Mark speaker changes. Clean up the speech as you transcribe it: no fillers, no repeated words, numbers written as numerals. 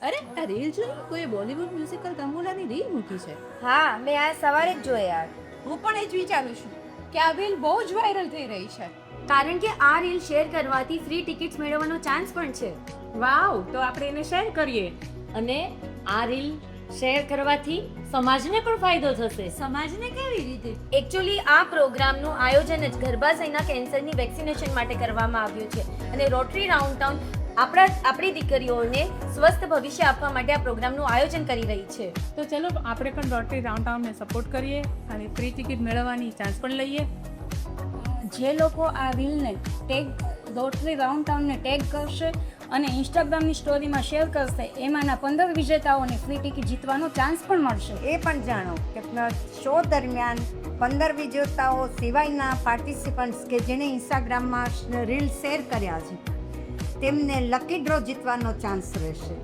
Speaker 1: અરે આ રીલ જોઈ, કોઈ બોલિવૂડ મ્યુઝિકલ તંબુલાની રીલ મૂકી છે.
Speaker 2: હા, મેં આ સવારે જ જોઈ યાર.
Speaker 1: હું પણ એ જ વિચારું છું કે આ રીલ બહુ જ વાયરલ થઈ રહી છે.
Speaker 2: કારણ કે આ રીલ શેર કરવાથી ફ્રી ટિકિટ્સ મેળવવાનો ચાન્સ પણ છે.
Speaker 3: વાવ, તો આપણે એને શેર કરીએ. અને આ રીલ શેર કરવાથી સમાજને પણ ફાયદો થશે.
Speaker 1: સમાજને કેવી રીતે?
Speaker 2: એકચ્યુઅલી આ પ્રોગ્રામનું આયોજન જ ગર્ભાશયના કેન્સરની વેક્સિનેશન માટે કરવામાં આવ્યું છે અને રોટરી રાઉન્ડ ટાઉન આપણી દીકરીઓને સ્વસ્થ ભવિષ્ય આપવા માટે આ પ્રોગ્રામનું આયોજન કરી રહી છે.
Speaker 3: તો ચલો આપણે પણ રોટરી ડાઉનટાઉનને સપોર્ટ કરીએ અને ફ્રી ટિકિટ મેળવવાની ચાન્સ પણ લઈએ.
Speaker 4: જે લોકો આ રીલને રોટરી રાઉન્ડ ટેગ કરશે અને ઇન્સ્ટાગ્રામની સ્ટોરીમાં શેર કરશે, એમાંના 15 વિજેતાઓને ફ્રી ટિકિટ જીતવાનો ચાન્સ પણ મળશે.
Speaker 5: એ પણ જાણો કે શો દરમિયાન 15 વિજેતાઓ સિવાયના પાર્ટિસિપન્ટ્સ કે જેણે ઇન્સ્ટાગ્રામમાં રીલ શેર કર્યા છે તેમને લકી ડ્રો જીતવાનો ચાન્સ રહેશે.